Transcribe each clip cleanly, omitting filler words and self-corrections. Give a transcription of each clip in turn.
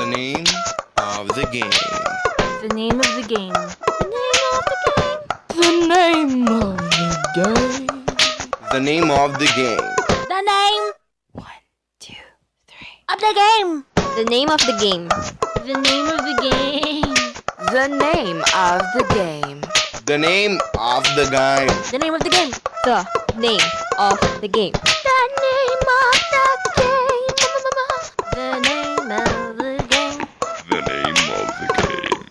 name of the game. The name of the game. The name of the game. The name of the game. The name. 1, 2, 3. Of the game. The name of the game. The name of the game. The name of the game. The name of the game. The name of the game. The name of the game. The name of the game. The name of the game. The name of the game.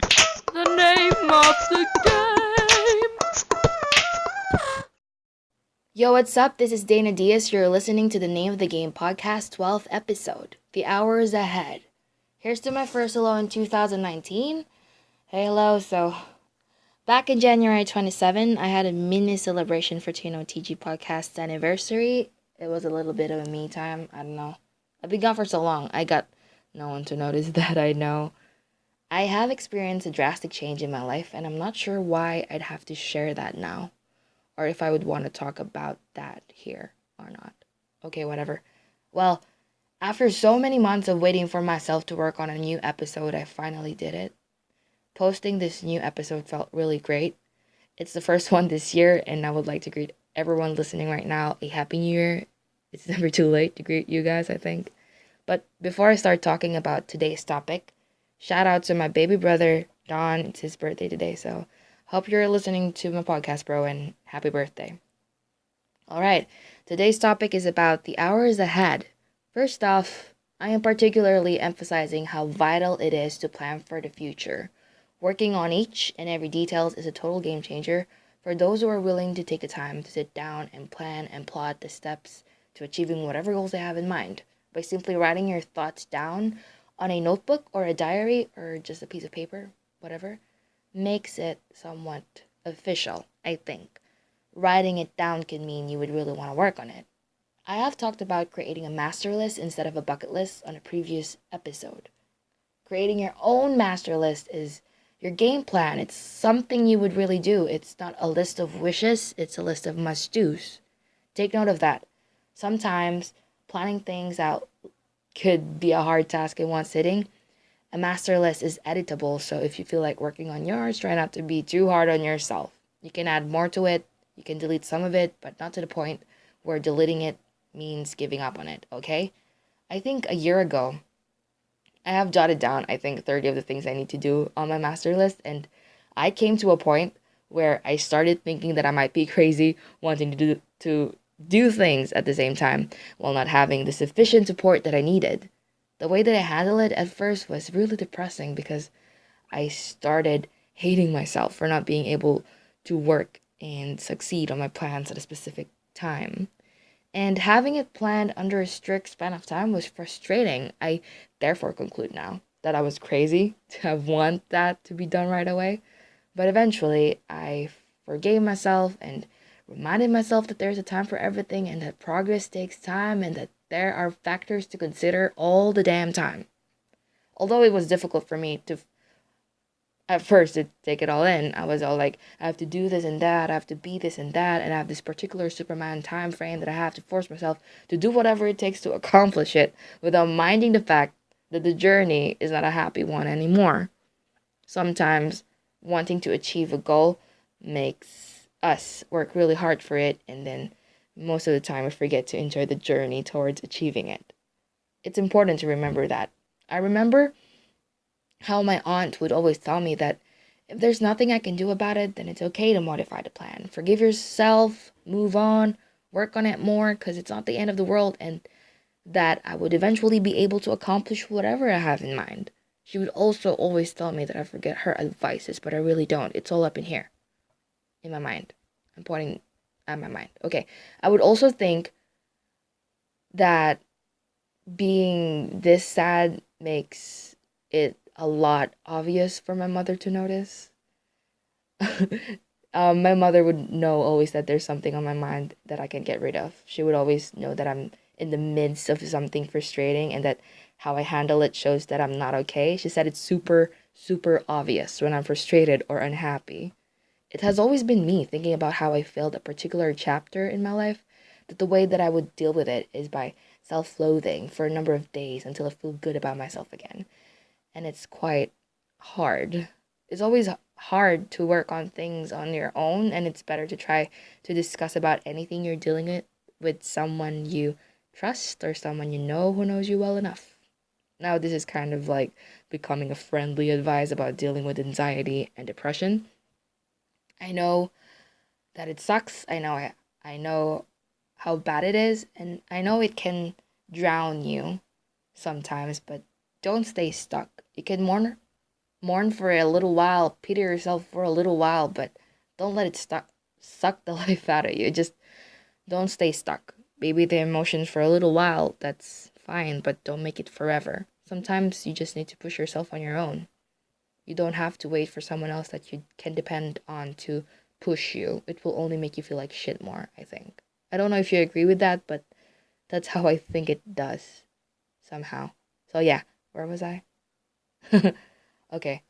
The name of the game. Yo, what's up? This is Diaz. You're listening to the Name of the Game podcast 12th episode. The hour is ahead. Here's to my first hello in 2019. Hey, hello. So, back in January 27, I had a mini celebration for Tino TG podcast's anniversary. It was a little bit of a me time. I don't know. I've been gone for so long. I got no one to notice that I know. I have experienced a drastic change in my life, and I'm not sure why I'd have to share that now, or if I would want to talk about that here or not. Okay, whatever. Well, after so many months of waiting for myself to work on a new episode, I finally did it. Posting this new episode felt really great. It's the first one this year, and I would like to greet everyone listening right now a Happy New Year. It's never too late to greet you guys, I think. But before I start talking about today's topic, shout out to my baby brother, Donn. It's his birthday today, so hope you're listening to my podcast, bro, and happy birthday. All right, today's topic is about the hours ahead. First off, I am particularly emphasizing how vital it is to plan for the future. Working on each and every details is a total game changer for those who are willing to take the time to sit down and plan and plot the steps to achieving whatever goals they have in mind. By simply writing your thoughts down on a notebook or a diary or just a piece of paper, whatever, makes it somewhat official, I think. Writing it down can mean you would really want to work on it. I have talked about creating a master list instead of a bucket list on a previous episode. Creating your own master list is your game plan. It's something you would really do. It's not a list of wishes, it's a list of must-dos. Take note of that. Sometimes planning things out could be a hard task in one sitting. A master list is editable, so if you feel like working on yours, try not to be too hard on yourself. You can add more to it, you can delete some of it, but not to the point where deleting it means giving up on it, okay? I think a year ago, I have jotted down, 30 of the things I need to do on my master list, and I came to a point where I started thinking that I might be crazy, wanting to do things at the same time, while not having the sufficient support that I needed. The way that I handled it at first was really depressing because I started hating myself for not being able to work and succeed on my plans at a specific time. And having it planned under a strict span of time was frustrating. I therefore conclude now that I was crazy to have want that to be done right away. But eventually, I forgave myself and reminded myself that there's a time for everything and that progress takes time and that there are factors to consider all the damn time. Although it was difficult for me at first to take it all in, I was all like, I have to do this and that, I have to be this and that, and I have this particular Superman time frame that I have to force myself to do whatever it takes to accomplish it without minding the fact that the journey is not a happy one anymore. Sometimes wanting to achieve a goal makes us work really hard for it, and then most of the time we forget to enjoy the journey towards achieving it. It's important to remember that. I remember how my aunt would always tell me that if there's nothing I can do about it, then it's okay to modify the plan. Forgive yourself, move on, work on it more, because it's not the end of the world, and that I would eventually be able to accomplish whatever I have in mind. She would also always tell me that I forget her advices, but I really don't. It's all up in here, in my mind. I'm pointing at my mind. Okay, I would also think that being this sad makes it a lot obvious for my mother to notice. My mother would know always that there's something on my mind that I can get rid of. She would always know that I'm in the midst of something frustrating and that how I handle it shows that I'm not okay. She said it's super, super obvious when I'm frustrated or unhappy. It has always been me thinking about how I failed a particular chapter in my life, that the way that I would deal with it is by self-loathing for a number of days until I feel good about myself again. and it's quite hard. It's always hard to work on things on your own, and it's better to try to discuss about anything you're dealing with someone you trust or someone you know who knows you well enough. Now, this is kind of like becoming a friendly advice about dealing with anxiety and depression. I know that it sucks. I know how bad it is, and I know it can drown you sometimes, but don't stay stuck. You can mourn for a little while, pity yourself for a little while, but don't let it suck the life out of you. Just don't stay stuck. Maybe the emotions for a little while, that's fine, but don't make it forever. Sometimes you just need to push yourself on your own. You don't have to wait for someone else that you can depend on to push you. It will only make you feel like shit more, I think. I don't know if you agree with that, but that's how I think it does somehow. So yeah, where was I? Okay,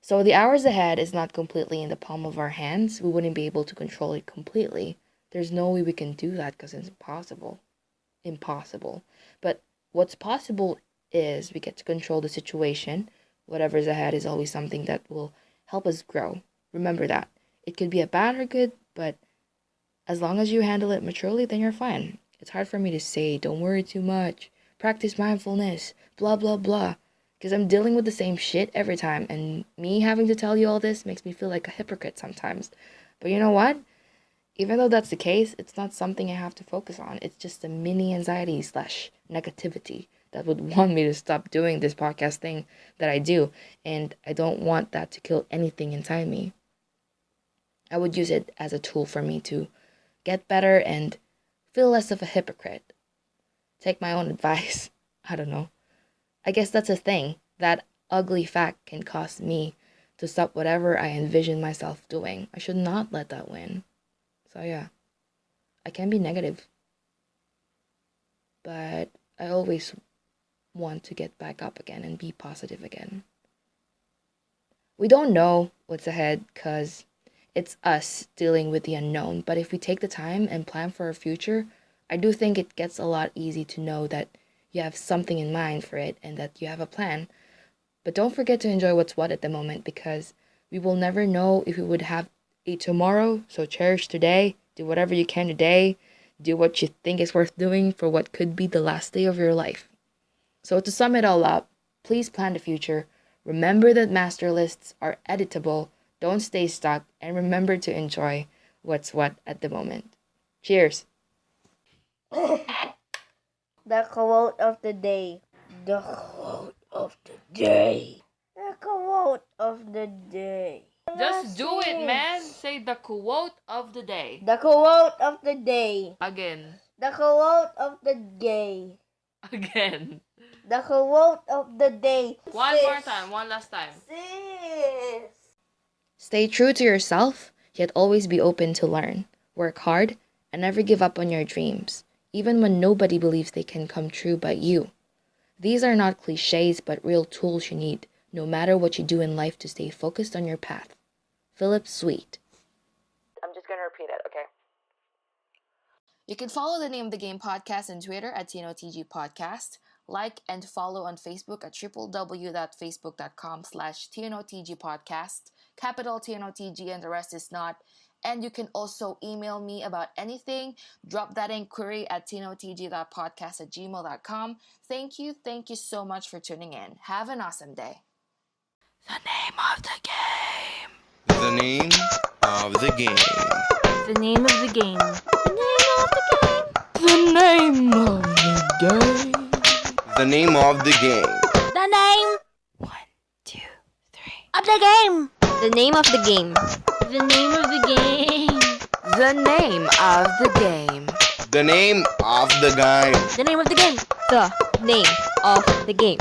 so the hours ahead is not completely in the palm of our hands. We wouldn't be able to control it completely. There's no way we can do that because it's impossible. Impossible. But what's possible is we get to control the situation. Whatever's ahead is always something that will help us grow. Remember that. It could be a bad or good, but as long as you handle it maturely, then you're fine. It's hard for me to say, don't worry too much, practice mindfulness, blah, blah, blah. Because I'm dealing with the same shit every time, and me having to tell you all this makes me feel like a hypocrite sometimes. But you know what? Even though that's the case, it's not something I have to focus on. It's just a mini anxiety / negativity that would want me to stop doing this podcast thing that I do. And I don't want that to kill anything inside me. I would use it as a tool for me to get better and feel less of a hypocrite. Take my own advice. I don't know. I guess that's a thing. That ugly fact can cause me to stop whatever I envision myself doing. I should not let that win. So yeah, I can be negative, but I always want to get back up again and be positive again. We don't know what's ahead because it's us dealing with the unknown, but if we take the time and plan for our future, I do think it gets a lot easy to know that you have something in mind for it and that you have a plan. But don't forget to enjoy what's what at the moment, because we will never know if we would have a tomorrow. So cherish today, do whatever you can today, do what you think is worth doing for what could be the last day of your life. So to sum it all up, please plan the future. Remember that master lists are editable. Don't stay stuck, and remember to enjoy what's what at the moment. Cheers. The quote of the day. The quote of the day. The quote of the day. Just do it, man. Say the quote of the day. The quote of the day. Again. The quote of the day. Again. The quote of the day. One Sis. more time. One last time. Sis. Stay true to yourself, yet always be open to learn. Work hard and never give up on your dreams, even when nobody believes they can come true but you. These are not cliches, but real tools you need, no matter what you do in life, to stay focused on your path. Phillip Sweet. I'm just going to repeat it, okay? You can follow the Name of the Game podcast on Twitter at TNOTG Podcast. Like and follow on Facebook at www.facebook.com/TNOTG Podcast. Capital TNOTG and the rest is not. And you can also email me about anything. Drop that inquiry at tnotg.podcast@gmail.com. Thank you so much for tuning in. Have an awesome day. The name of the game. The name of the game. The name of the game. The name of the game. The name of the game. The name 1, 2, 3. of the game. The name of the game. The name of the game. The name of the game. The name of the game. The name of the game. The name of the game.